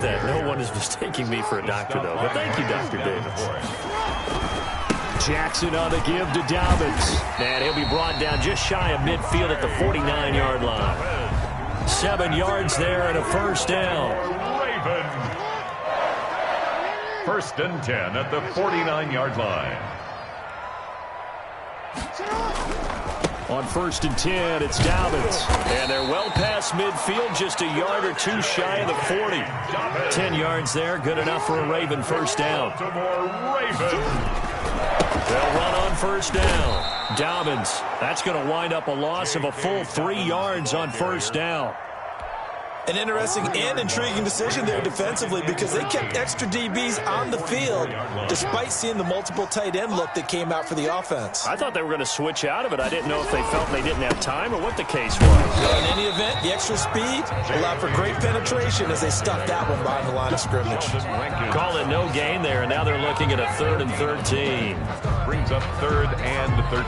that. No one is mistaking me for a doctor, though. But thank you, Dr. Davis. Jackson on the give to Dobbins. And he'll be brought down just shy of midfield at the 49-yard line. 7 yards there and a first down. First and 10 at the 49-yard line. On first and 10, it's Dobbins. And they're well past midfield, just a yard or two shy of the 40. 10 yards there, good enough for a Raven first down. They'll run on first down. Dobbins, that's going to wind up a loss of a full 3 yards on first down. An interesting and intriguing decision there defensively because they kept extra DBs on the field despite seeing the multiple tight end look that came out for the offense. I thought they were going to switch out of it. I didn't know if they felt they didn't have time or what the case was. In any event, the extra speed allowed for great penetration as they stuffed that one behind the line of scrimmage. Call it no gain there, and now they're looking at a 3rd and 13. Brings up 3rd and 13.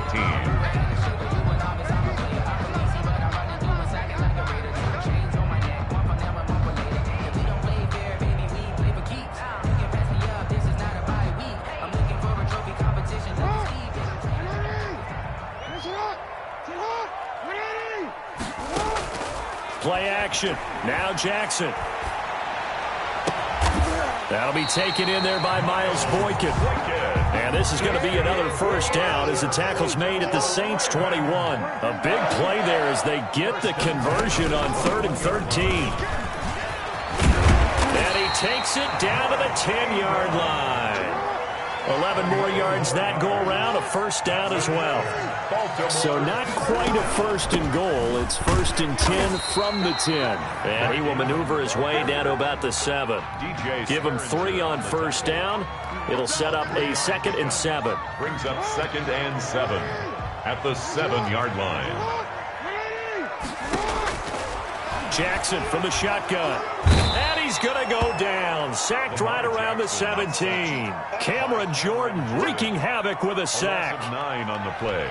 Play action. Now Jackson. That'll be taken in there by Miles Boykin. And this is going to be another first down as the tackle's made at the Saints 21. A big play there as they get the conversion on 3rd and 13. And he takes it down to the 10-yard line. 11 more yards that go around, a first down as well. So not quite a first and goal. It's 1st and 10 from the 10. And he will maneuver his way down to about the 7. Give him 3 on first down. It'll set up a 2nd and 7. Brings up 2nd and 7 at the 7-yard line. Jackson from the shotgun. And he's going to go down. Sacked right around the 17. Cameron Jordan wreaking havoc with a sack. 9 on the play.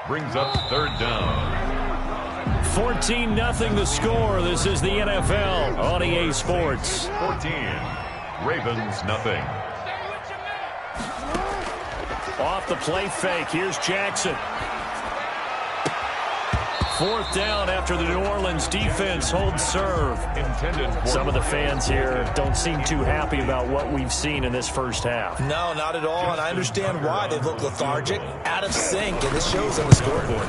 Brings up 3rd down. 14-0 the score. This is the NFL on EA Sports. 14. Ravens nothing. Off the play fake. Here's Jackson. 4th down after the New Orleans defense holds serve. Some of the fans here don't seem too happy about what we've seen in this first half. No, not at all, and I understand why. They look lethargic, out of sync, and this shows on the scoreboard.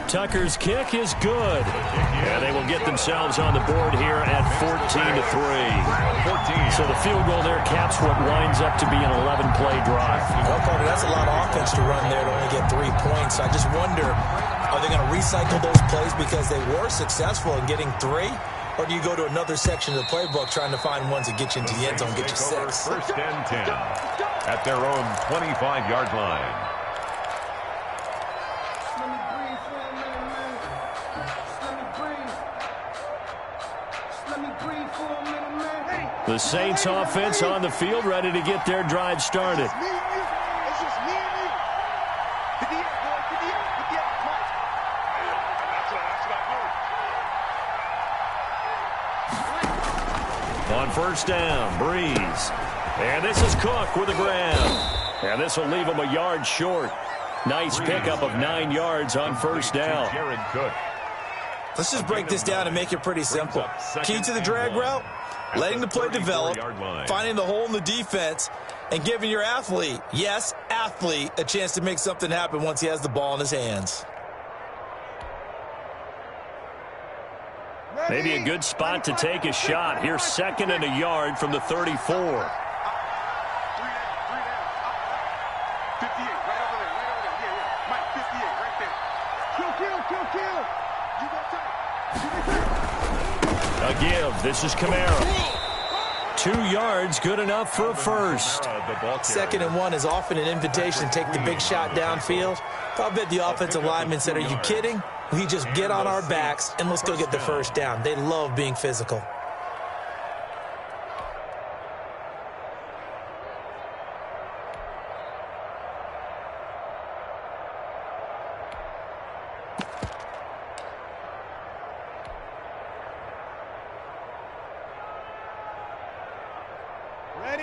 Tucker's kick is good. And they will get themselves on the board here at 14-3. So the field goal there caps what winds up to be an 11-play drive. Well, Carter, that's a lot of offense to run there to only get 3 points. I just wonder, are they going to recycle those plays because they were successful in getting 3? Or do you go to another section of the playbook trying to find ones that get you into the end zone, get you 6? 1st and 10 at their own 25-yard line. The Saints offense on the field, ready to get their drive started. On first down, Breeze. And this is Cook with a grab. And this will leave him a yard short. Nice pickup of 9 yards on first down. Let's just break this down and make it pretty simple. Key to the drag route, letting the play develop, finding the hole in the defense, and giving your athlete, yes, athlete, a chance to make something happen once he has the ball in his hands. Maybe a good spot to take a shot. Here's 2nd and a yard from the 34. A give. This is Kamara. 2 yards, good enough for a first. 2nd and 1 is often an invitation to take the big shot downfield. I bet the offensive lineman said, are you kidding? We just get on our backs and let's go get the first down. They love being physical.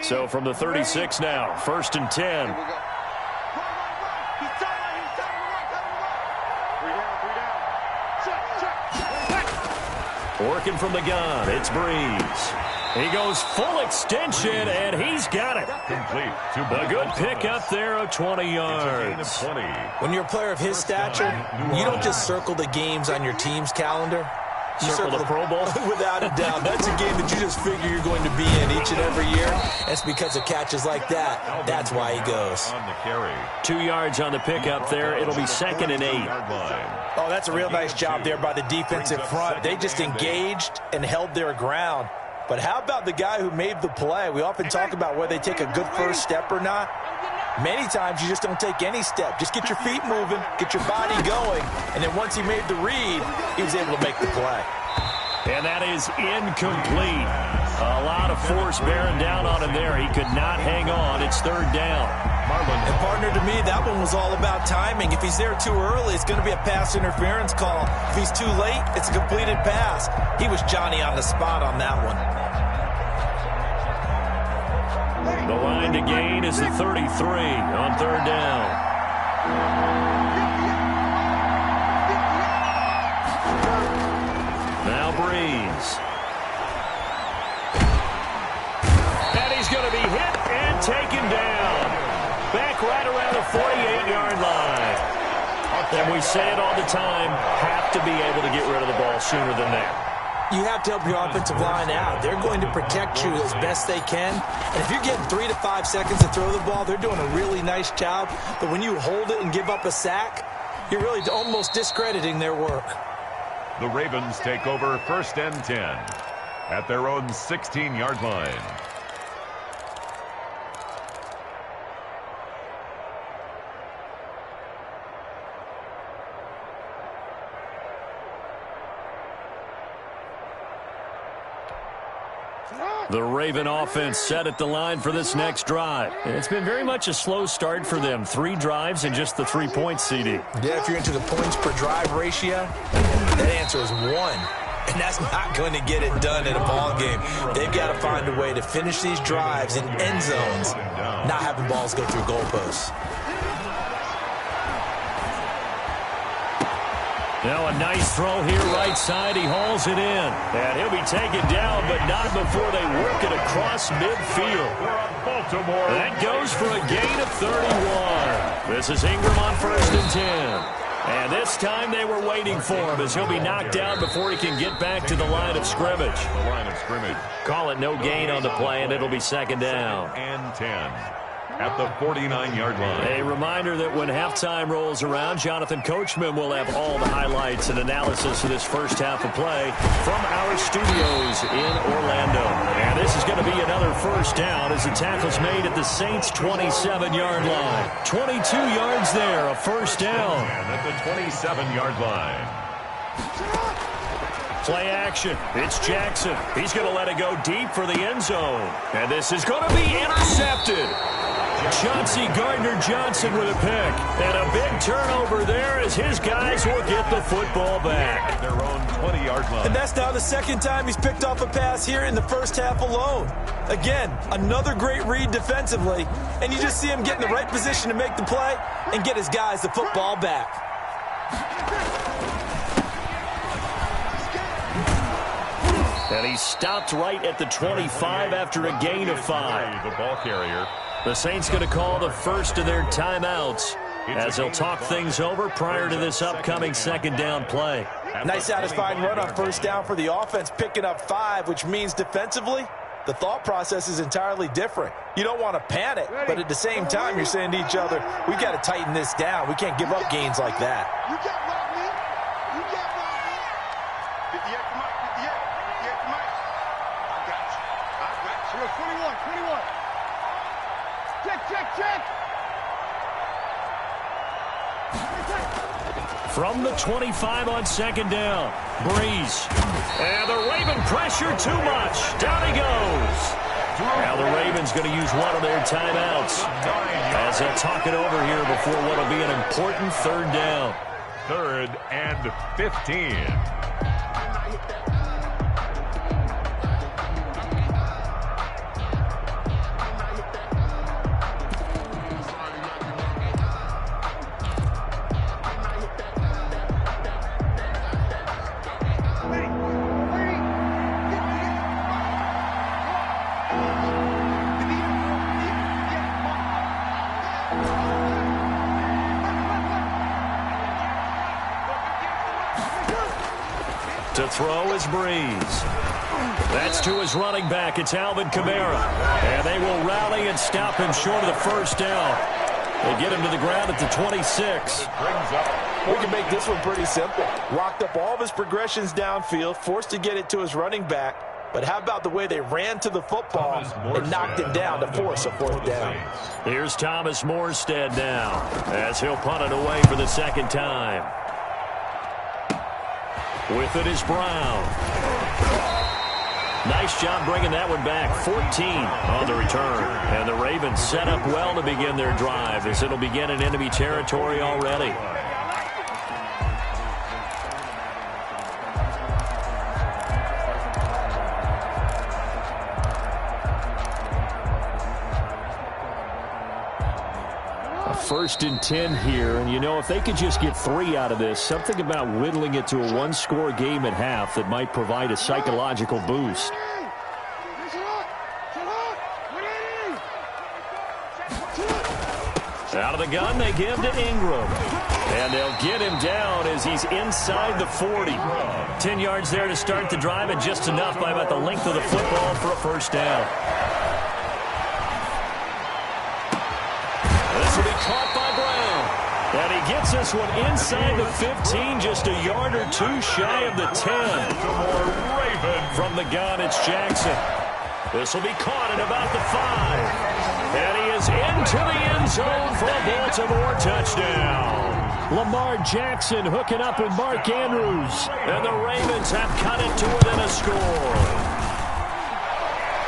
So from the 36 now, 1st and 10. Working from the gun, it's Breeze. He goes full extension, and he's got it. Complete. A good pickup there of 20 yards. When you're a player of his stature, you don't just circle the games on your team's calendar. You circle the Pro Bowl? Without a doubt. That's a game that you just figure you're going to be in each and every year. It's because of catches like that. That's why he goes. 2 yards on the pickup there. It'll be 2nd and 8. Oh, that's a real nice job there by the defensive front. They just engaged and held their ground. But how about the guy who made the play? We often talk about whether they take a good first step or not. Many times you just don't take any step. Just get your feet moving, get your body going, and then once he made the read, he was able to make the play. And that is incomplete. A lot of force bearing down on him there. He could not hang on. It's 3rd down. And partner, to me, that one was all about timing. If he's there too early, it's going to be a pass interference call. If he's too late, it's a completed pass. He was Johnny on the spot on that one. The line to gain is the 33 on 3rd down. Now Breeze. And he's going to be hit and taken down. Back right around the 48-yard line. And we say it all the time, have to be able to get rid of the ball sooner than that. You have to help your offensive line out. They're going to protect you as best they can. And if you're getting 3 to 5 seconds to throw the ball, they're doing a really nice job. But when you hold it and give up a sack, you're really almost discrediting their work. The Ravens take over 1st and 10 at their own 16-yard line. The Raven offense set at the line for this next drive. It's been very much a slow start for them. 3 drives and just the 3 points, CD. Yeah, if you're into the points per drive ratio, that answer is 1. And that's not going to get it done in a ball game. They've got to find a way to finish these drives in end zones, not having balls go through goalposts. Now a nice throw here right side. He hauls it in. And he'll be taken down, but not before they work it across midfield. Baltimore. That goes for a gain of 31. This is Ingram on 1st and 10. And this time they were waiting for him as he'll be knocked down before he can get back to the line of scrimmage. Call it no gain on the play, and it'll be 2nd down. And 10. At the 49-yard line. A reminder that when halftime rolls around, Jonathan Coachman will have all the highlights and analysis of this first half of play from our studios in Orlando. And this is going to be another 1st down as the tackle's made at the Saints' 27-yard line. 22 yards there, a 1st down. And at the 27-yard line. Play action. It's Jackson. He's going to let it go deep for the end zone. And this is going to be intercepted. Chauncey Gardner-Johnson with a pick. And a big turnover there as his guys will get the football back. Their own 20-yard line. And that's now the 2nd time he's picked off a pass here in the first half alone. Again, another great read defensively. And you just see him get in the right position to make the play and get his guys the football back. And he stopped right at the 25 after a gain of 5. The ball carrier. The Saints going to call the first of their timeouts as they'll talk things over prior to this upcoming 2nd down play. Nice satisfying run on 1st down for the offense, picking up 5, which means defensively, the thought process is entirely different. You don't want to panic, but at the same time, you're saying to each other, we've got to tighten this down. We can't give up gains like that. You got right, man. You got right, man. 58 to Mike, 58 to Mike. I got you. I got you. 21. Check. From the 25 on 2nd down, Breeze. And the Raven pressure too much. Down he goes. Now the Ravens going to use one of their timeouts as they'll talk it over here before what will be an important 3rd down. 3rd and 15. throw is Breeze. That's to his running back. It's Alvin Kamara. And they will rally and stop him short of the first down. They get him to the ground at the 26. We can make this one pretty simple. Walked up all of his progressions downfield, forced to get it to his running back. But how about the way they ran to the football and knocked him down to force a fourth down? Here's Thomas Morstead now as he'll punt it away for the second time. With it is Brown. Nice job bringing that one back. 14 on the return. And the Ravens set up well to begin their drive as it'll begin in enemy territory already. First and 10 here, and you know, if they could just get 3 out of this, something about whittling it to a one-score game at half that might provide a psychological boost. Out of the gun, they give to Ingram. And they'll get him down as he's inside the 40. 10 yards there to start the drive, and just enough by about the length of the football for a first down. This will be caught by Brown. And he gets this one inside the 15, just a yard or two shy of the 10. From the gun, it's Jackson. This will be caught at about the 5. And he is into the end zone for a Baltimore touchdown. Lamar Jackson hooking up with Mark Andrews. And the Ravens have cut it to within a score.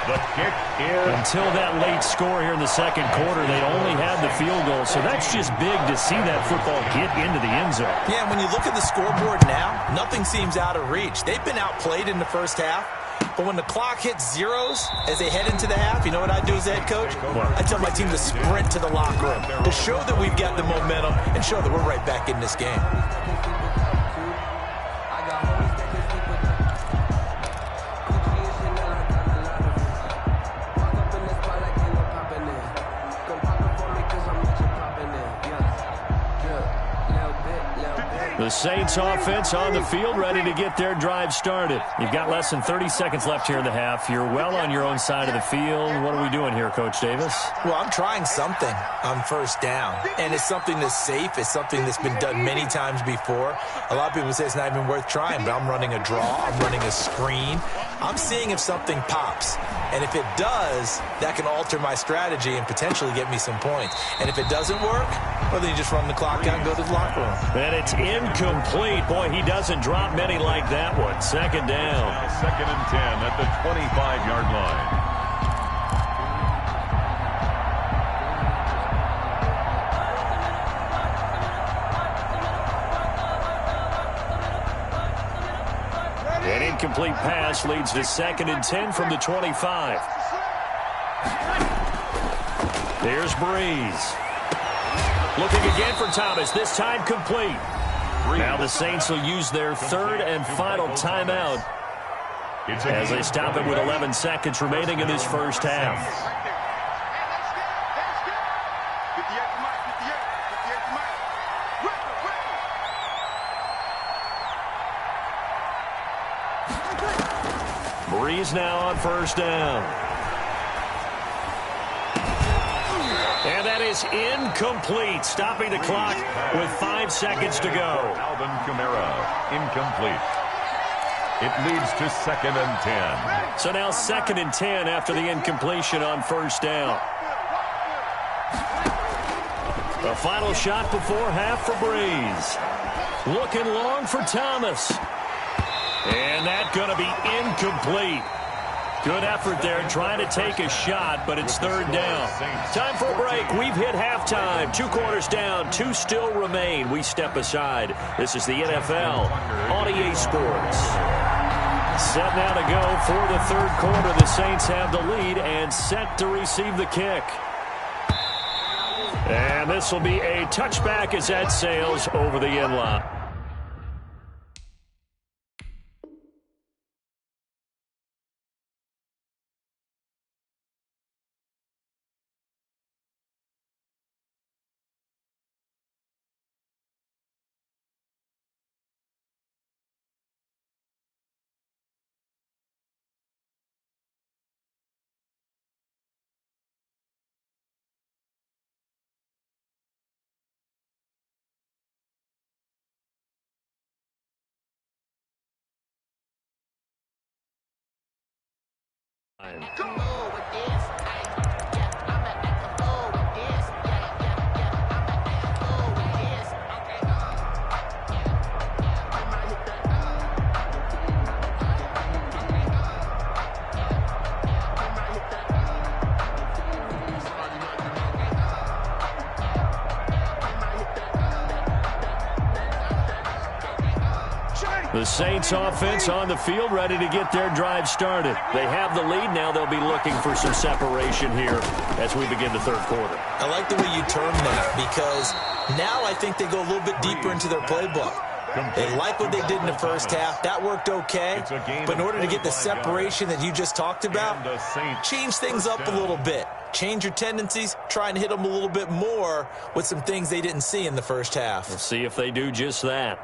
The kick is... Until that late score here in the second quarter, they'd only had the field goal, so that's just big to see that football get into the end zone. Yeah, when you look at the scoreboard now, nothing seems out of reach. They've been outplayed in the first half, but when the clock hits zeros as they head into the half, you know what I do as the head coach? I tell my team to sprint to the locker room to show that we've got the momentum and show that we're right back in this game. The Saints offense on the field, ready to get their drive started. You've got less than 30 seconds left here in the half. You're well on your own side of the field. What are we doing here, Coach Davis? Well, I'm trying something on first down, and it's something that's safe. It's something that's been done many times before. A lot of people say it's not even worth trying, but I'm running a draw. I'm running a screen. I'm seeing if something pops, and if it does, that can alter my strategy and potentially get me some points. And if it doesn't work, well, then you just run the clock out and go to the locker room. And it's incomplete. Boy, he doesn't drop many like that one. Second down. Second and 10 at the 25-yard line. An incomplete pass leads to second and 10 from the 25. There's Breeze. Looking again for Thomas, this time complete. Now the Saints will use their third and final timeout as they stop it with 11 seconds remaining in this first half. Breeze now on first down. And that is incomplete, stopping the clock with 5 seconds to go. Alvin Kamara, incomplete. It leads to second and 10. So now second and 10 after the incompletion on first down. A final shot before half for Breeze. Looking long for Thomas. And that's going to be incomplete. Good effort there trying to take a shot, but it's third down. Time for a break. We've hit halftime. 2 quarters down, 2 still remain. We step aside. This is the NFL on EA Sports. Set now to go for the third quarter. The Saints have the lead and set to receive the kick. And this will be a touchback as that sails over the end line. line. The Saints offense on the field, ready to get their drive started. They have the lead. Now they'll be looking for some separation here as we begin the third quarter. I like the way you term that, because now I think they go a little bit deeper into their playbook. They like what they did in the first half. That worked okay. But in order to get the separation that you just talked about, change things up a little bit. Change your tendencies, try and hit them a little bit more with some things they didn't see in the first half. We'll see if they do just that.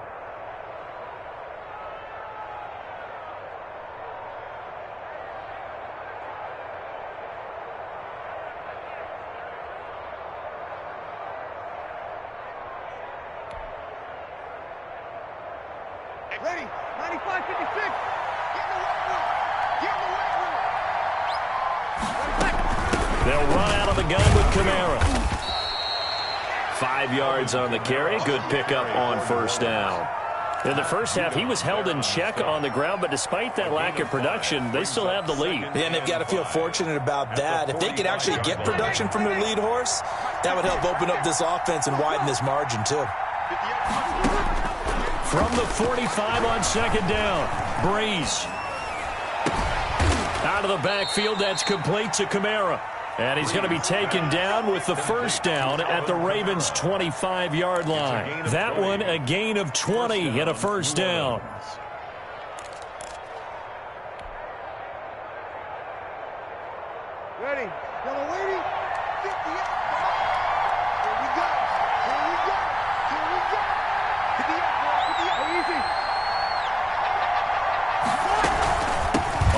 Ready, 95-56. Get in the weight room. Get in the weight room. They'll run out of the gun with Kamara. 5 yards on the carry. Good pickup on first down. In the first half, he was held in check on the ground, but despite that lack of production, they still have the lead. And they've got to feel fortunate about that. If they could actually get production from their lead horse, that would help open up this offense and widen this margin too. From the 45 on second down, Breeze. Out of the backfield, that's complete to Kamara. And he's going to be taken down with the first down at the Ravens' 25-yard line. That one, a gain of 20 and a first down. Ready. Yellow waiting. 58. Here we go. Here we go. Here we go. 58. Easy.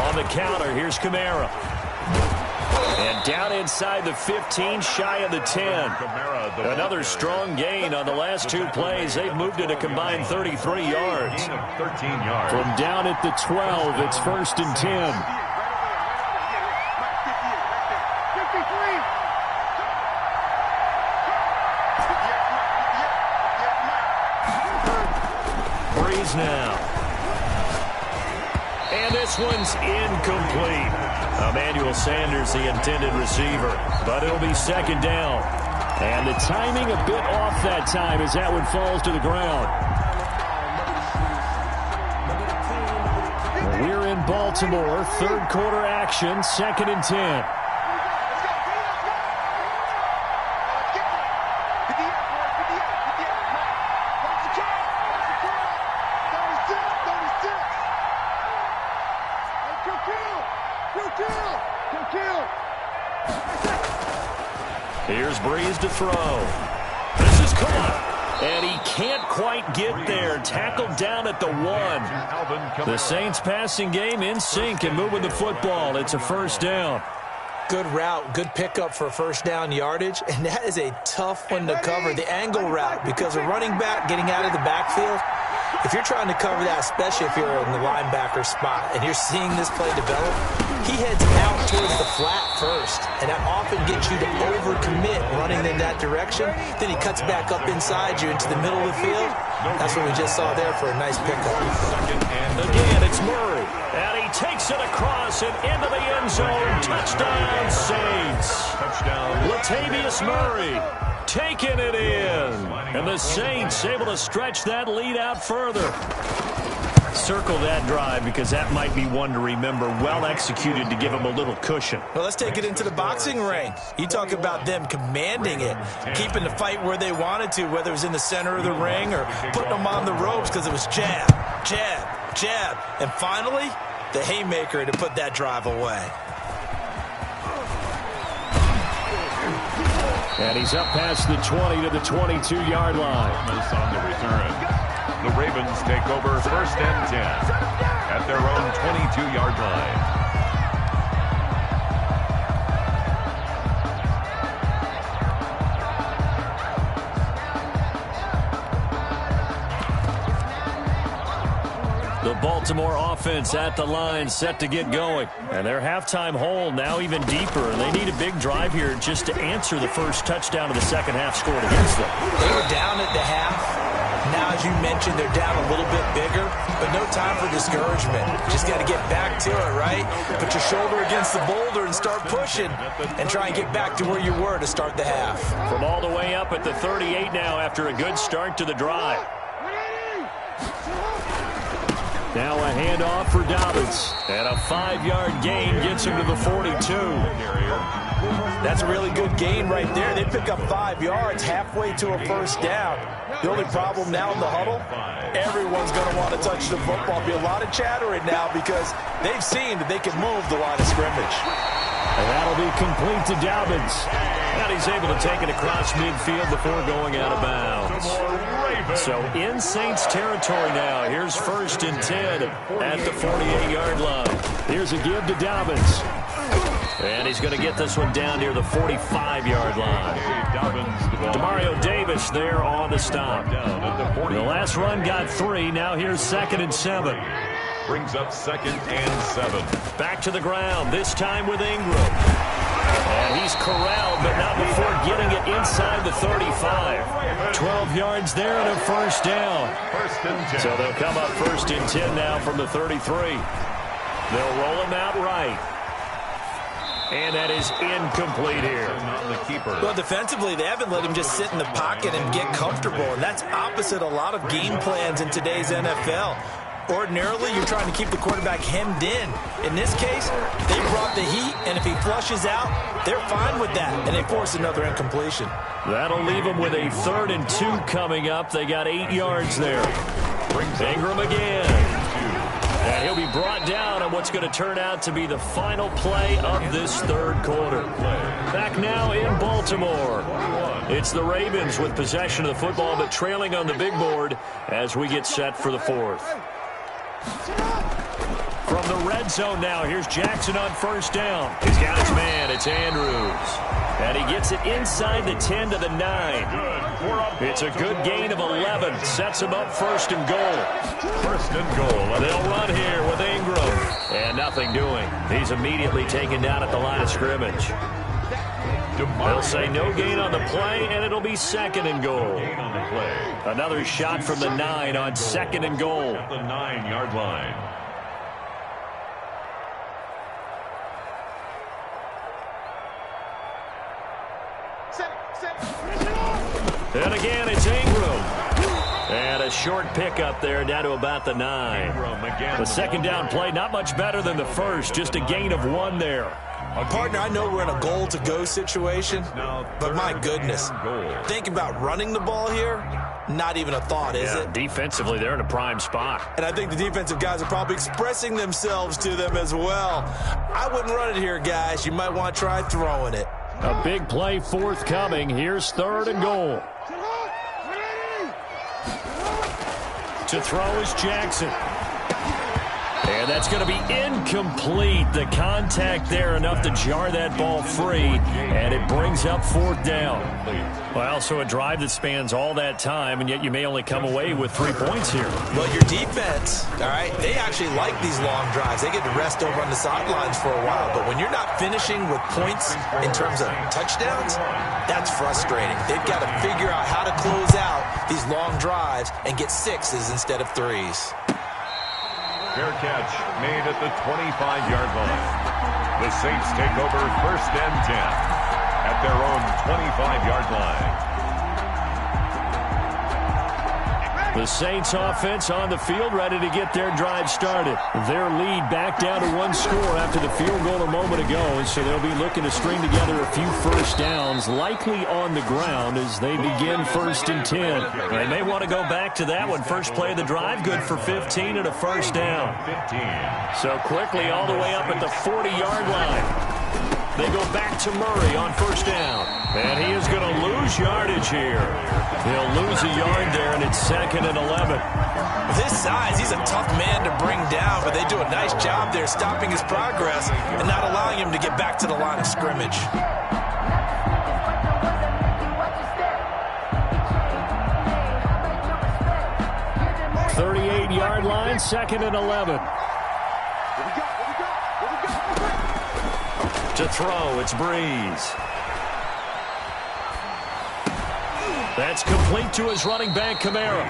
On the counter, here's Kamara. And down inside the 15, shy of the 10. Another strong gain on the last two plays. They've moved it a combined 33 yards. From down at the 12, it's first and 10. Breeze now. And this one's incomplete. Emmanuel Sanders, the intended receiver. But it'll be second down. And the timing a bit off that time as that one falls to the ground. We're in Baltimore. Third quarter action. Second and 10. Here's Breeze to throw. This is caught. And he can't quite get there. Tackled down at the 1. The Saints passing game in sync and moving the football. It's a first down. Good route, good pickup for first down yardage, and that is a tough one to cover, the angle route, because a running back getting out of the backfield, if you're trying to cover that, especially if you're in the linebacker spot and you're seeing this play develop, he heads out towards the flat first, and that often gets you to overcommit running in that direction. Then he cuts back up inside you into the middle of the field. That's what we just saw there for a nice pickup. Again, it's Murray, and he takes it across and into the end zone. Touchdown, Saints. Latavius Murray taking it in. And the Saints able to stretch that lead out further. Circle that drive because that might be one to remember. Well executed to give them a little cushion. Well, let's take it into the boxing ring. You talk about them commanding it, keeping the fight where they wanted to, whether it was in the center of the ring or putting them on the ropes because it was jab, jab, jab. And finally, the haymaker to put that drive away. And he's up past the 20 to the 22-yard line. On the return. The Ravens take over first and 10 at their own 22-yard line. The Baltimore offense at the line, set to get going. And their halftime hole now even deeper. And they need a big drive here just to answer the first touchdown of the second half scored against them. They were down at the half. Now, as you mentioned, they're down a little bit bigger, but no time for discouragement. Just got to get back to it, right? Put your shoulder against the boulder and start pushing and try and get back to where you were to start the half. From all the way up at the 38 now after a good start to the drive. Now a handoff for Dobbins. And a 5-yard gain gets him to the 42. That's a really good gain right there. They pick up 5 yards halfway to a first down. The only problem now in the huddle, everyone's going to want to touch the football. There'll be a lot of chattering now because they've seen that they can move the line of scrimmage. And that'll be complete to Dobbins. And he's able to take it across midfield before going out of bounds. So in Saints territory now. Here's 1st and 10 at the 48-yard line. Here's a give to Dobbins. And he's going to get this one down near the 45-yard line. Demario Davis there on the stop. The last run got 3. Now here's 2nd and 7. Brings up 2nd and 7. Back to the ground, this time with Ingram. And he's corralled, but not before getting it inside the 35. 12 yards there and a first down. So they'll come up 1st and 10 now from the 33. They'll roll him out right. And that is incomplete here. Well, defensively, they haven't let him just sit in the pocket and get comfortable. And that's opposite a lot of game plans in today's NFL. Ordinarily, you're trying to keep the quarterback hemmed in. In this case, they brought the heat, and if he flushes out, they're fine with that, and they force another incompletion. That'll leave them with a 3rd and 2 coming up. They got 8 yards there. Ingram again. And he'll be brought down on what's going to turn out to be the final play of this 3rd quarter. Back now in Baltimore. It's the Ravens with possession of the football, but trailing on the big board as we get set for the 4th. From the red zone now, here's Jackson on 1st down. He's got his man, it's Andrews. And he gets it inside the 10 to the 9. It's a good gain of 11. Sets him up 1st and goal. 1st and goal. They'll run here with Ingram. And nothing doing. He's immediately taken down at the line of scrimmage. They'll say no gain on the play, and it'll be 2nd and goal. Another shot from the 9 on 2nd and goal. At the 9-yard line. And again, it's Ingram. And a short pickup there down to about the 9. The 2nd down play, not much better than the first, just a gain of 1 there. Partner, I know we're in a goal-to-go situation, but my goodness, think about running the ball here, not even a thought, is it? Defensively, they're in a prime spot. And I think the defensive guys are probably expressing themselves to them as well. I wouldn't run it here, guys. You might want to try throwing it. A big play forthcoming. Here's 3rd and goal. To throw is Jackson. And that's going to be incomplete. The contact there enough to jar that ball free. And it brings up 4th down. Well, so a drive that spans all that time, and yet you may only come away with 3 points here. Well, your defense, all right, they actually like these long drives. They get to rest over on the sidelines for a while. But when you're not finishing with points in terms of touchdowns, that's frustrating. They've got to figure out how to close out these long drives and get 6s instead of 3s. Fair catch made at the 25-yard line. The Saints take over 1st and 10 at their own 25-yard line. The Saints offense on the field, ready to get their drive started. Their lead back down to 1 score after the field goal a moment ago, so they'll be looking to string together a few first downs, likely on the ground as they begin 1st and 10. They may want to go back to that one. First play of the drive, good for 15 and a first down. 15. So quickly all the way up at the 40-yard line. They go back to Murray on 1st down. And he is going to lose yardage here. He'll lose a yard there, and it's 2nd and 11. With his size, he's a tough man to bring down, but they do a nice job there stopping his progress and not allowing him to get back to the line of scrimmage. 30-yard line, 2nd and 11. To throw, it's Breeze. That's complete to his running back, Kamara.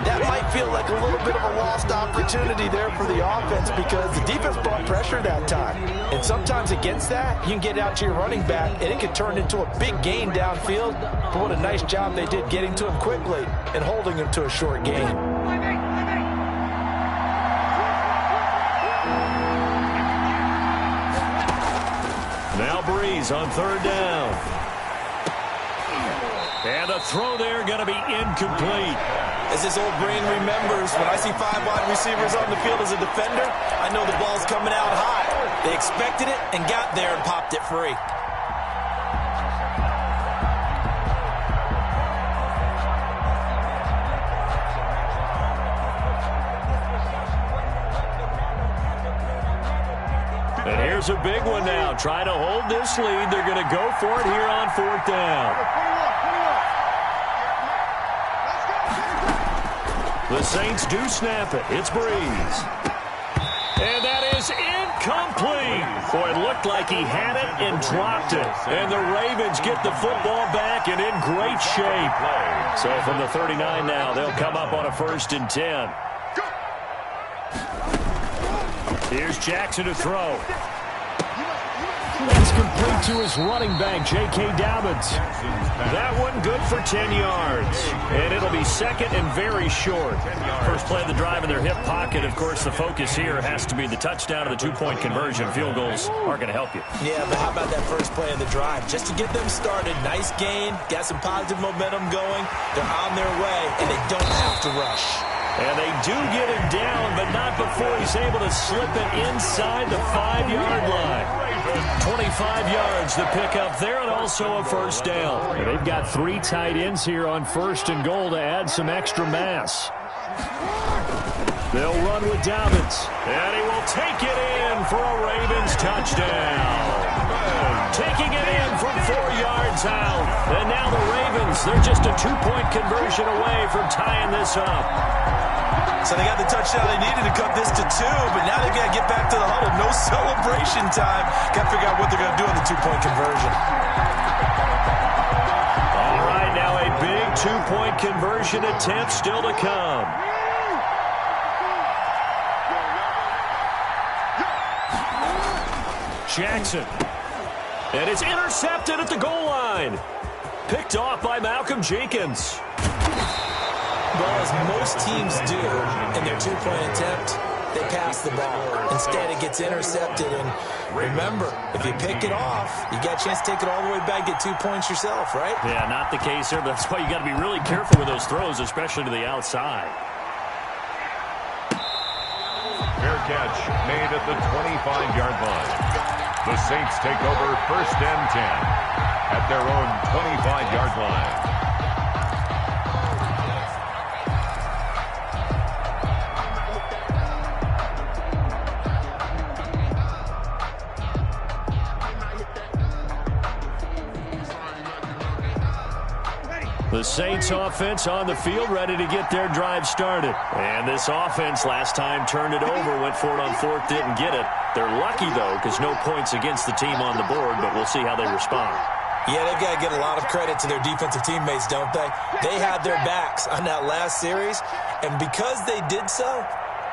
That might feel like a little bit of a lost opportunity there for the offense because the defense brought pressure that time. And sometimes against that, you can get out to your running back, and it can turn into a big gain downfield. But what a nice job they did getting to him quickly and holding him to a short gain. Now Breeze on 3rd down. And the throw there going to be incomplete. As his old brain remembers, when I see 5 wide receivers on the field as a defender, I know the ball's coming out high. They expected it and got there and popped it free. And here's a big one now. Trying to hold this lead. They're going to go for it here on 4th down. The Saints do snap it. It's Breeze. And that is incomplete. Boy, it looked like he had it and dropped it. And the Ravens get the football back and in great shape. So from the 39 now, they'll come up on a 1st and 10. Here's Jackson to throw. That's complete to his running back, J.K. Dobbins. That one good for 10 yards. And it'll be 2nd and very short. First play of the drive in their hip pocket. Of course, the focus here has to be the touchdown of the 2-point conversion. Field goals are going to help you. Yeah, but how about that first play of the drive? Just to get them started, nice gain, got some positive momentum going. They're on their way, and they don't have to rush. And they do get him down, but not before he's able to slip it inside the 5-yard line. 25 yards the pickup there, and also a 1st down. And they've got 3 tight ends here on 1st and goal to add some extra mass. They'll run with Dobbins, and he will take it in for a Ravens touchdown. Taking it in from 4 yards out. And now the Ravens, they're just a 2-point conversion away from tying this up. So they got the touchdown they needed to cut this to 2, but now they've got to get back to the huddle. No celebration time. Got to figure out what they're going to do on the 2-point conversion. All right, now a big 2-point conversion attempt still to come. Jackson. And it's intercepted at the goal line. Picked off by Malcolm Jenkins. Well, as most teams do in their 2-point attempt, they pass the ball. Instead, it gets intercepted. And remember, if you pick it off, you got a chance to take it all the way back, get 2 points yourself, right? Yeah, not the case here, but that's why you got to be really careful with those throws, especially to the outside. Fair catch made at the 25-yard line. The Saints take over 1st and 10 at their own 25-yard line. The Saints offense on the field, ready to get their drive started. And this offense last time turned it over, went for it on 4th, didn't get it. They're lucky, though, because no points against the team on the board, but we'll see how they respond. Yeah, they've got to get a lot of credit to their defensive teammates, don't they? They had their backs on that last series, and because they did so,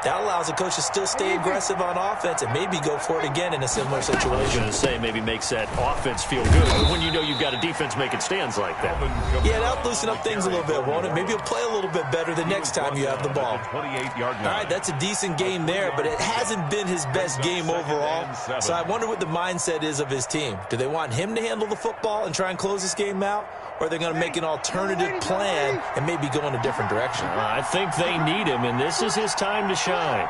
that allows the coach to still stay aggressive on offense and maybe go for it again in a similar situation. I was going to say maybe makes that offense feel good when you know you've got a defense making stands like that. Yeah, that'll loosen up things a little bit, won't it? Maybe he'll play a little bit better the next time you have the ball. 28-yard line. All right, that's a decent game there, but it hasn't been his best game overall. So I wonder what the mindset is of his team. Do they want him to handle the football and try and close this game out? Or are they going to make an alternative plan and maybe go in a different direction? I think they need him, and this is his time to shine.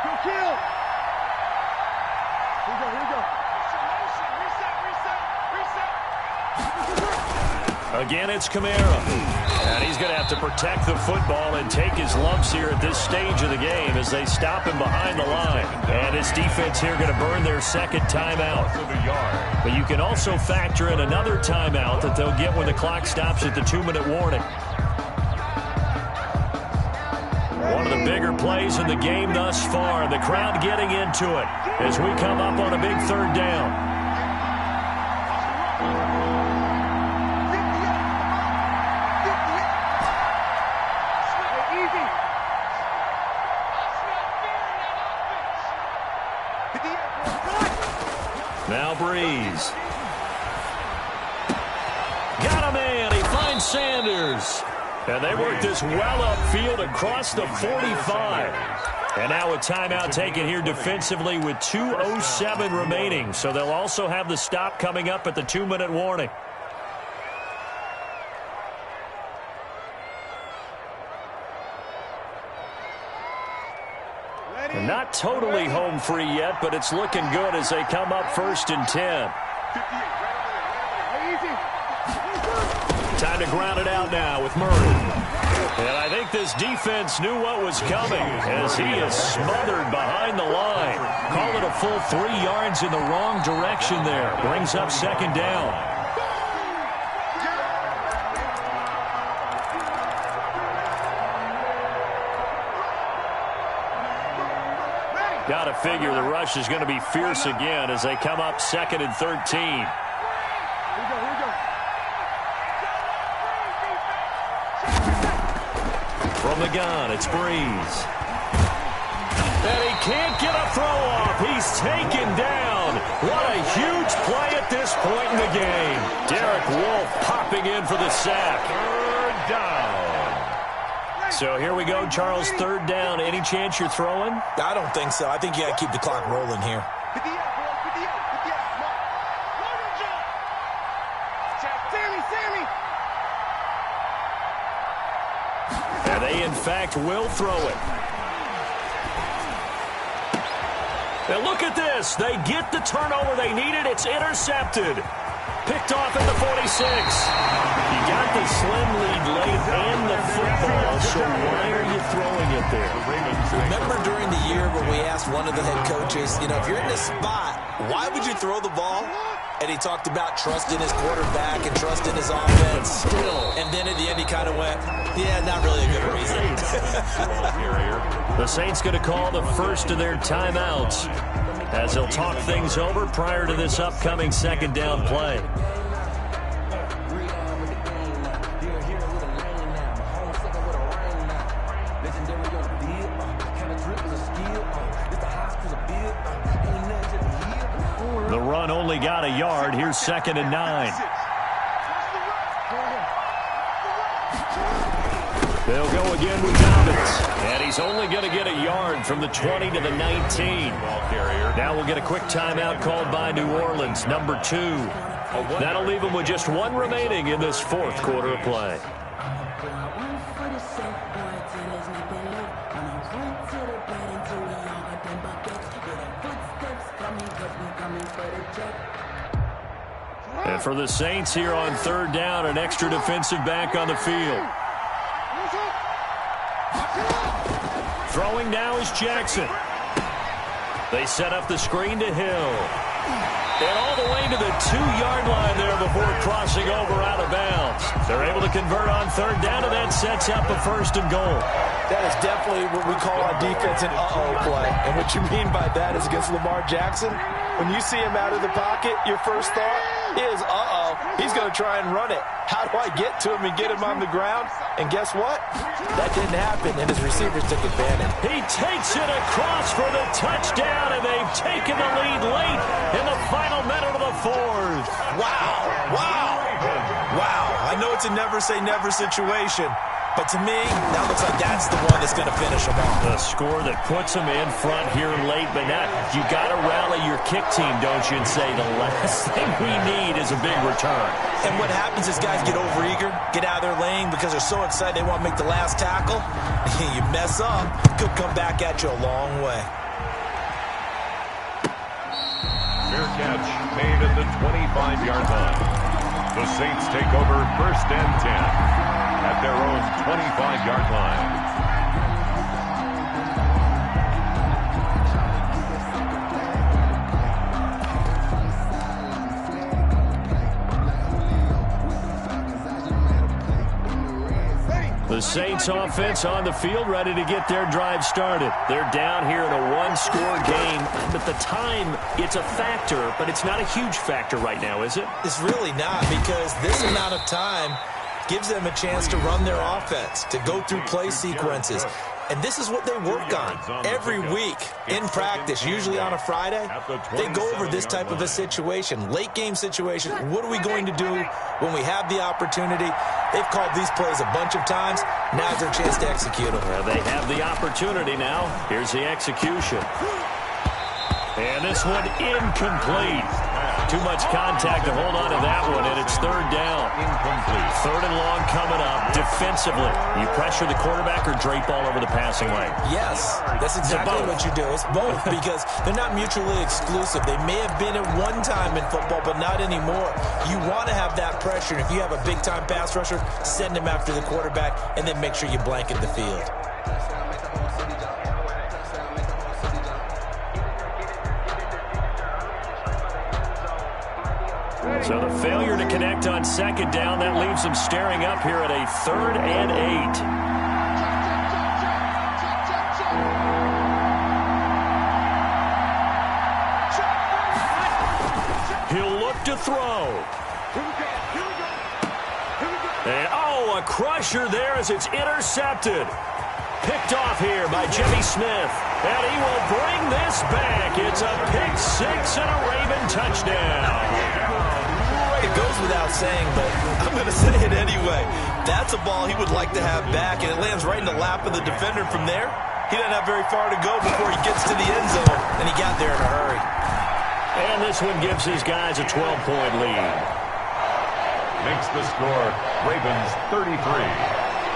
Here we go. Reset. Again, it's Kamara. And he's going to have to protect the football and take his lumps here at this stage of the game as they stop him behind the line. And his defense here going to burn their 2nd timeout. But you can also factor in another timeout that they'll get when the clock stops at the 2-minute warning. One of the bigger plays in the game thus far. The crowd getting into it as we come up on a big third down. Now Breeze. Got a man. He finds Sanders. And they work this well upfield across the 45. And now a timeout taken here defensively with 2:07 remaining. So they'll also have the stop coming up at the 2-minute warning. And not totally home free yet, but it's looking good as they come up 1st and 10. Time to ground it out now with Murray. And I think this defense knew what was coming as he is smothered behind the line. Call it a full 3 yards in the wrong direction there. Brings up 2nd down. Got to figure the rush is going to be fierce again as they come up 2nd and 13. From the gun, it's Breeze. And he can't get a throw off. He's taken down. What a huge play at this point in the game. Derek Wolfe popping in for the sack. 3rd down. So here we go, Charles, 3rd down. Any chance you're throwing? I don't think so. I think you got to keep the clock rolling here. And they, in fact, will throw it. Now look at this. They get the turnover they needed. It's intercepted. Picked off at the 46. You got the slim lead late and the football, so why are you throwing it there? Remember during the year when we asked one of the head coaches, you know, if you're in this spot, why would you throw the ball? And he talked about trusting his quarterback and trusting his offense. And then at the end he kind of went, yeah, not really a good reason. The Saints going to call the first of their timeouts as they'll talk things over prior to this upcoming 2nd down play. The run only got a yard. Here's 2nd and 9. They'll go again with Dobbins. And he's only going to get a yard from the 20 to the 19. Now we'll get a quick timeout called by New Orleans, number 2. That'll leave them with just 1 remaining in this 4th quarter of play. And for the Saints here on 3rd down, an extra defensive back on the field. Throwing now is Jackson. They set up the screen to Hill. And all the way to the 2-yard line there before crossing over out of bounds. They're able to convert on 3rd down, and that sets up a 1st and goal. That is definitely what we call on defense an uh-oh play. And what you mean by that is against Lamar Jackson, when you see him out of the pocket, your first thought is, uh-oh, he's going to try and run it. How do I get to him and get him on the ground? And guess what? That didn't happen, and his receivers took advantage. He takes it across for the touchdown, and they've taken the lead late in the final minute of the 4th. Wow. I know it's a never-say-never situation, but to me, that looks like that's the one that's going to finish them off. The score that puts them in front here late, but now you got to rally your kick team, don't you, and say the last thing we need is a big return. And what happens is guys get overeager, get out of their lane because they're so excited they want to make the last tackle. You mess up, could come back at you a long way. Fair catch made at the 25-yard line. The Saints take over 1st and 10 at their own 25-yard line. The The Saints offense on the field, ready to get their drive started. They're down here in a one-score game. But the time, it's a factor, but it's not a huge factor right now, is it? It's really not, because this amount of time gives them a chance to run their offense, to go through play sequences. And this is what they work on every week in practice, usually on a Friday. They go over this type of a situation, late game situation. What are we going to do when we have the opportunity? They've called these plays a bunch of times. Now's their chance to execute them. Well, they have the opportunity now. Here's the execution. And this one incomplete. Too much contact to hold on to that one, and it's third down. Incomplete. Third and long coming up. Defensively, you pressure the quarterback or drape all over the passing lane? Yes, that's exactly what you do. It's both, because they're not mutually exclusive. They may have been at one time in football, but not anymore. You want to have that pressure. If you have a big-time pass rusher, send him after the quarterback, and then make sure you blanket the field. So the failure to connect on second down, that leaves them staring up here at a 3rd and 8. He'll look to throw. And, a crusher there as it's intercepted. Picked off here by Jimmy Smith. And he will bring this back. It's a pick six and a Raven touchdown. It goes without saying, but I'm going to say it anyway. That's a ball he would like to have back, and it lands right in the lap of the defender from there. He doesn't have very far to go before he gets to the end zone, and he got there in a hurry. And this one gives his guys a 12-point lead. Makes the score Ravens 33,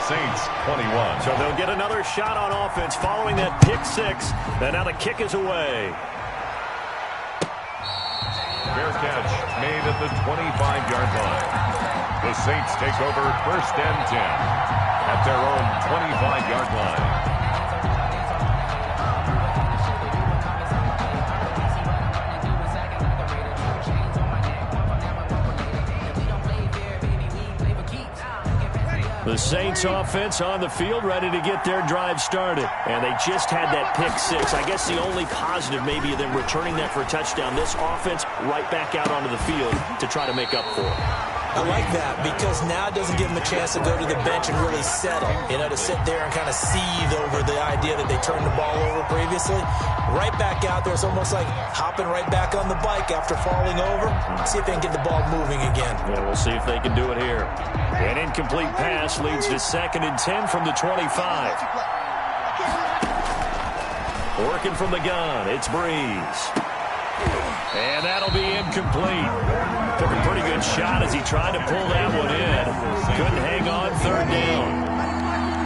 Saints 21. So they'll get another shot on offense following that pick six. And now the kick is away. Fair catch made at the 25-yard line. The Saints take over 1st and 10 at their own 25-yard line. The Saints offense on the field, ready to get their drive started. And they just had that pick six. I guess the only positive maybe of them returning that for a touchdown. This offense right back out onto the field to try to make up for it. I like that, because now it doesn't give them a chance to go to the bench and really settle. To sit there and kind of seethe over the idea that they turned the ball over previously. Right back out there. It's almost like hopping right back on the bike after falling over. See if they can get the ball moving again. Yeah, we'll see if they can do it here. An incomplete pass leads to 2nd and 10 from the 25. Working from the gun, it's Breeze. And that'll be incomplete. Took a pretty good shot as he tried to pull that one in. Couldn't hang on 3rd down.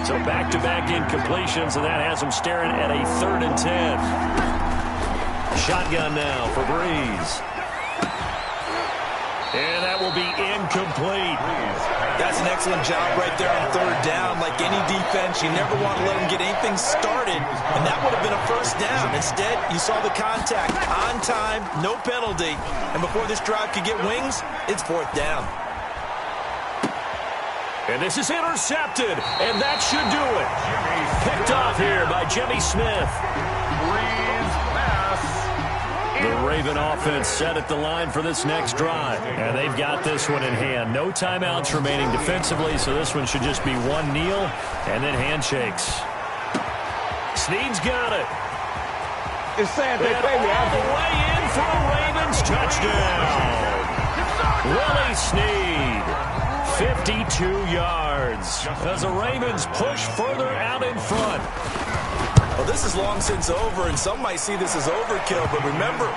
So back-to-back incompletions, and that has him staring at a 3rd and 10. Shotgun now for Breeze. And that will be incomplete. That's an excellent job right there on 3rd down. Like any defense, you never want to let them get anything started, and that would have been a 1st down. Instead, you saw the contact on time, no penalty, and before this drive could get wings, it's 4th down. And this is intercepted, and that should do it. Picked off here by Jimmy Smith. The Raven offense set at the line for this next drive. And they've got this one in hand. No timeouts remaining defensively, so this one should just be one kneel and then handshakes. Snead's got it. It's sad they and pay me. All the way in for a Ravens touchdown. Willie Snead, 52 yards. As the Ravens push further out in front. Well, this is long since over, and some might see this as overkill, but remember,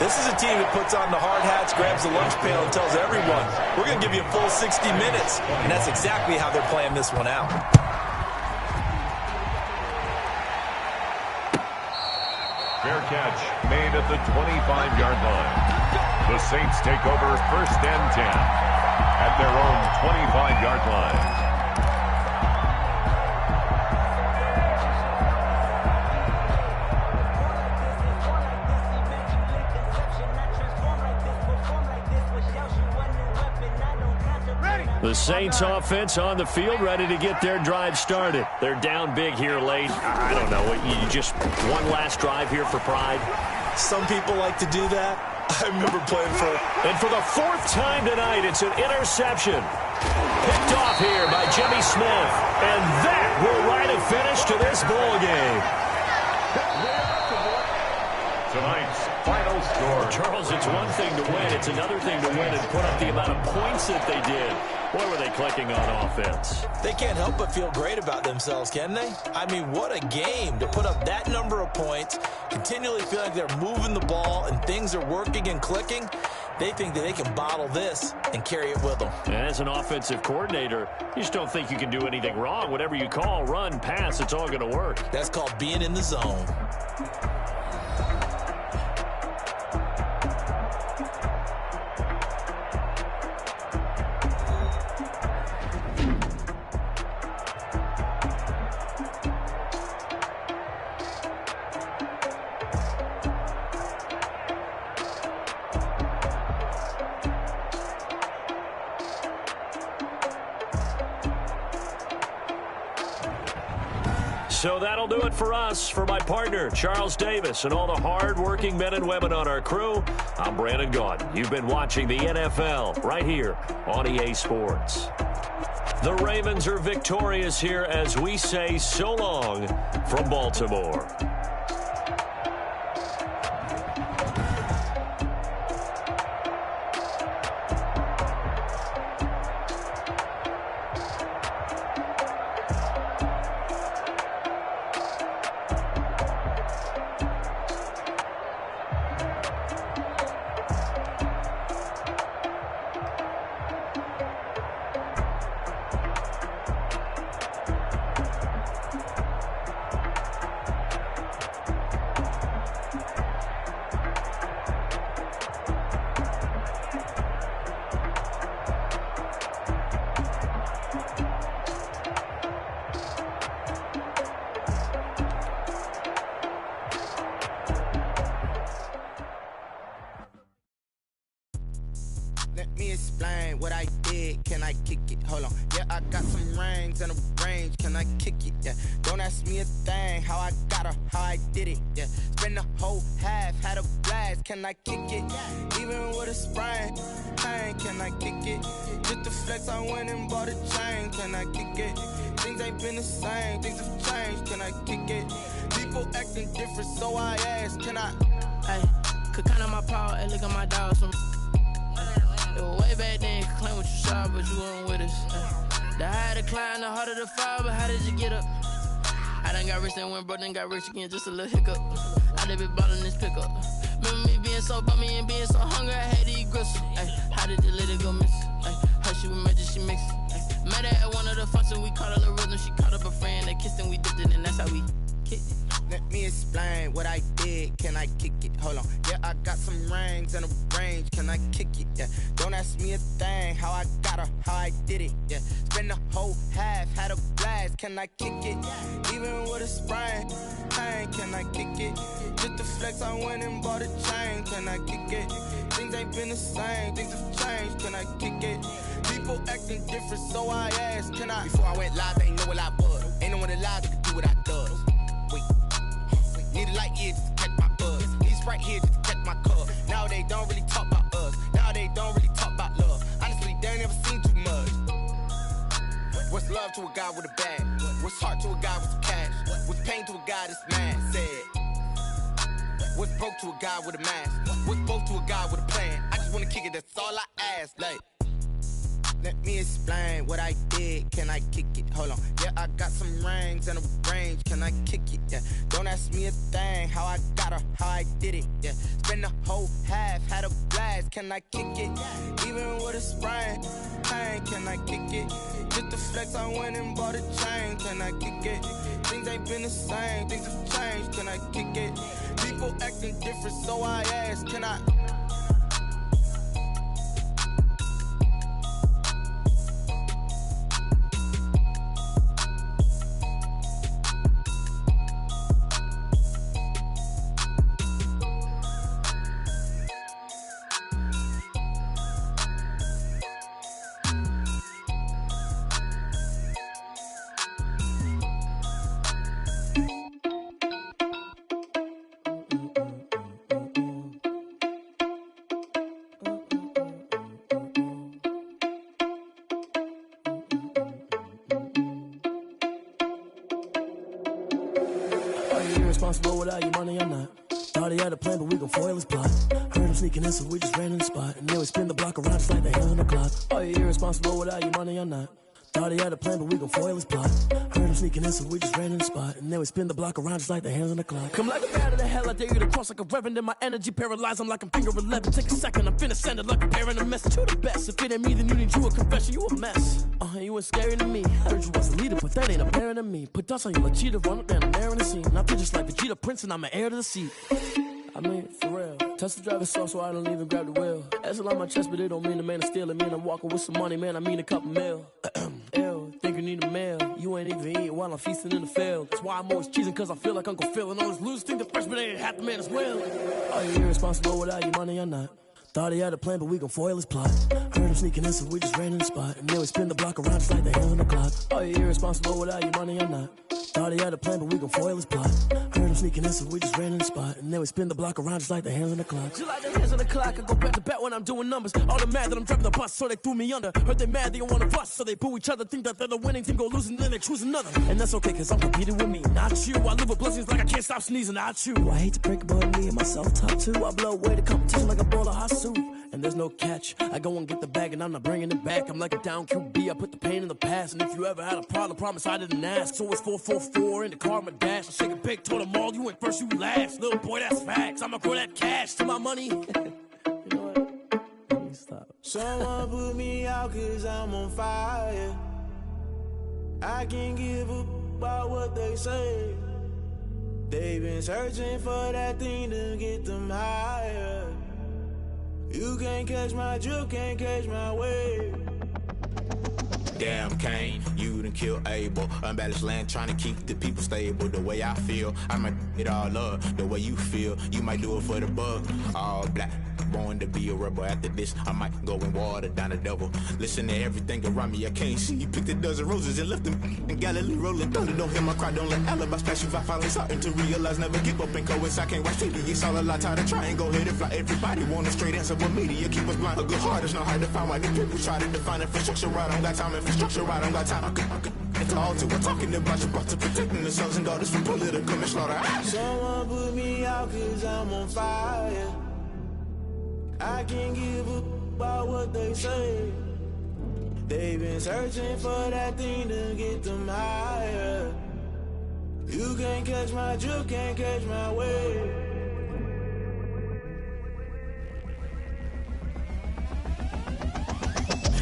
this is a team that puts on the hard hats, grabs the lunch pail, and tells everyone, we're going to give you a full 60 minutes, and that's exactly how they're playing this one out. Fair catch made at the 25-yard line. The Saints take over 1st and 10 at their own 25-yard line. Ready? The Saints offense on the field, ready to get their drive started. They're down big here late. I don't know. You just one last drive here for pride? Some people like to do that. I remember playing for... And for the fourth time tonight, it's an interception. Picked off here by Jimmy Smith. And that will write a finish to this ball game. Tonight's final score. Charles, it's one thing to win. It's another thing to win and put up the amount of points that they did. Boy, were they clicking on offense. They can't help but feel great about themselves, can they? I mean, what a game to put up that number of points, continually feel like they're moving the ball and things are working and clicking. They think that they can bottle this and carry it with them. And as an offensive coordinator, you just don't think you can do anything wrong. Whatever you call, run, pass, it's all going to work. That's called being in the zone. So that'll do it for us. For my partner, Charles Davis, and all the hard-working men and women on our crew, I'm Brandon Gaudin. You've been watching the NFL right here on EA Sports. The Ravens are victorious here as we say so long from Baltimore. Let me explain what I did. Can I kick it? Hold on. Yeah, I got some rings and a range. Can I kick it? Yeah. Don't ask me a thing. How I got her, how I did it. Yeah. Spend the whole half, had a blast. Can I kick it? Even with a sprain, pain. Can I kick it? Just to flex, I went and bought a chain. Can I kick it? Things ain't been the same. Things have changed. Can I kick it? People acting different, so I asked. Can I? Hey, could count on my power and look at my dogs from. It was way back then, could claim what you saw, but you weren't with us. The higher the climb, the harder the fall, but how did you get up? I done got rich and went broke, then got rich again, just a little hiccup. I done been ballin' this pickup. Remember me being so bummy and being so hungry, I had to eat gristle. Ay, how did the lady go miss? Ay, her she was magic, she mixed. Ay, met her at one of the functions, we caught a little rhythm, she caught up a friend, they kissed and we dipped it, and that's how we kicked it. Let me explain what I did. Can I kick it? Hold on. Yeah, I got some rings and a range. Can I kick it? Yeah. Don't ask me a thing. How I got her, how I did it. Yeah. Spend the whole half, had a blast. Can I kick it? Even with a sprain, pain. Can I kick it? Just to flex, I went and bought a chain. Can I kick it? Things ain't been the same. Things have changed. Can I kick it? People acting different, so I asked. Can I? Before I went live, they ain't know what I was. Ain't no one alive that could do what I does. Need a light here just to catch my buzz. Need Sprite here just to catch my cup. Now they don't really talk about us. Now they don't really talk about love. Honestly, they ain't never seen too much. What's love to a guy with a bag? What's heart to a guy with some cash? What's pain to a guy that's mad? Said. What's broke to a guy with a mask? What's both to a guy with a plan? I just wanna kick it, that's all I ask. Like, let me explain what I did. Can I kick it? Hold on. Yeah, I got some rings and a range. Can I kick it? Yeah. Don't ask me a thing. How I got her, how I did it. Yeah. Spend the whole half, had a blast. Can I kick it? Even with a sprain, pain. Can I kick it? Just to flex, I went and bought a chain. Can I kick it? Things ain't been the same. Things have changed. Can I kick it? People acting different, so I asked. Can I? irresponsible without your money or not. Thought he had a plan, but we gon' foil his plot. Heard him sneaking in, so we just ran in the spot. And then we spin the block around just like the hands on the clock. Are you irresponsible without your money or not? Thought he had a plan, but we gon' foil his plot. Heard him sneaking in, so we just ran in the spot. And then we spin the block around just like the hands on the clock. Come like a bat of the hell, I dare you to cross like a reverend. In my energy paralyzed, I'm like I'm finger 11. Take a second, I'm finna send it like a parent a message to the best. If it ain't me, then you need you a confession, you a mess. You ain't scary to me. Heard you was a leader, but that ain't apparent to me. Put dust on you like cheetah, run up down the air in the scene. I feel just like Vegeta Prince, and I'm an heir to the seat. I mean, for real. Touch the driver's soft, so I don't even grab the wheel. That's a lot on my chest, but it don't mean the man is stealing. Mean I'm walking with some money, man. I mean a couple mil. Ew, think you need a meal. You ain't even eating while I'm feasting in the field. That's why I'm always cheesing, cause I feel like Uncle Phil. And all this loose think the freshman ain't half the man as well. Are you irresponsible without your money or not? Thought he had a plan, but we gon' foil his plot. Heard him sneaking in, so we just ran in the spot. And then we spin the block around just like the hands on the clock. Are you irresponsible without your money or not? Thought he had a plan, but we gon' foil his plot. Heard him sneaking in, so we just ran in the spot. And then we spin the block around just like the hands on the clock. Just like the hands on the clock, I go back to back when I'm doing numbers. All the mad that I'm driving the bus, so they threw me under. Heard they mad, they don't wanna bust, so they boo each other. Think that they're the winning team, go losing, then they choose another. And that's okay, cause I'm competing with me, not you. I live with blessings like I can't stop sneezing, not you. I hate to break it, but me and myself top too. I blow away the competition like a bowl of hot soup. And there's no catch. I go and get the bag and I'm not bringing it back. I'm like a down QB, I put the pain in the past. And if you ever had a problem, promise I didn't ask. So it's 444 in the car, my dash. I shake a big, told them all, you went first, you last. Little boy, that's facts. I'ma grow that cash to my money. You know what? Let me stop. Someone put me out cause I'm on fire. I can't give up about what they say. They've been searching for that thing to get them higher. You can't catch my drift, can't catch my wave. Damn, Kane, you done killed Abel. Unbalanced land, trying to keep the people stable. The way I feel, I might it all up. The way you feel, you might do it for the buck. All black, born to be a rebel. After this, I might go and water down the devil. Listen to everything around me, I can't see. Picked a dozen roses and left them in Galilee rolling thunder. Don't hear my cry, don't let alibis pass you. I finally starting to realize, never give up and coincide. Can't watch TV, it's all a lot. Tired of trying, go ahead and fly. Everybody want a straight answer, but media keep us blind. A good heart is not hard to find. Why the people try to define infrastructure right? I don't got time, infrastructure right, I don't got time. I could it's all to we're talking about you, brought to protecting the sons and daughters from political and slaughter. Someone put me out cause I'm on fire. I can't give up about what they say. They've been searching for that thing to get them higher. You can't catch my drift, can't catch my wave.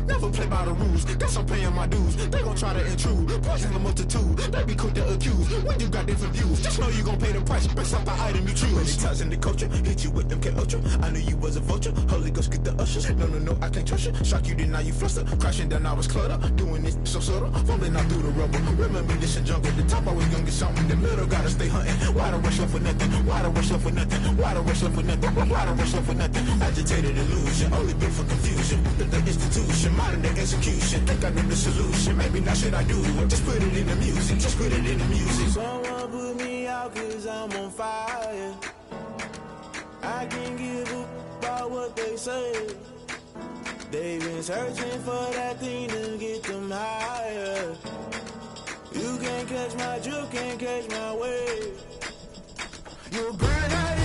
Never play by the rules, guess I'm paying my dues. They gon' try to intrude, poison the multitude. They be quick to accuse, when you got different views. Just know you gon' pay the price, based off the item you choose. Many times in the culture, hit you with them K-Ultra. I knew you was a vulture, Holy Ghost get the ushers. No, I can't trust you. Shock you, then now you fluster. Crashing down, I was cluttered. Doing this so subtle, falling out through the rubble. Remember this in jungle, the top I was young and something. The middle gotta stay hunting. Why the rush left for nothing? Why the rush left for nothing? Why the rush left for nothing? Why the rush left for nothing? Agitated illusion, only built for confusion. The institution, modern day execution. Think I know the solution. Maybe not should I do it? Just put it in the music. Just put it in the music. Someone put me out cause I'm on fire. I can't give up about what they say. They've been searching for that thing to get them higher. You can't catch my drift, can't catch my wave. You're a grenade.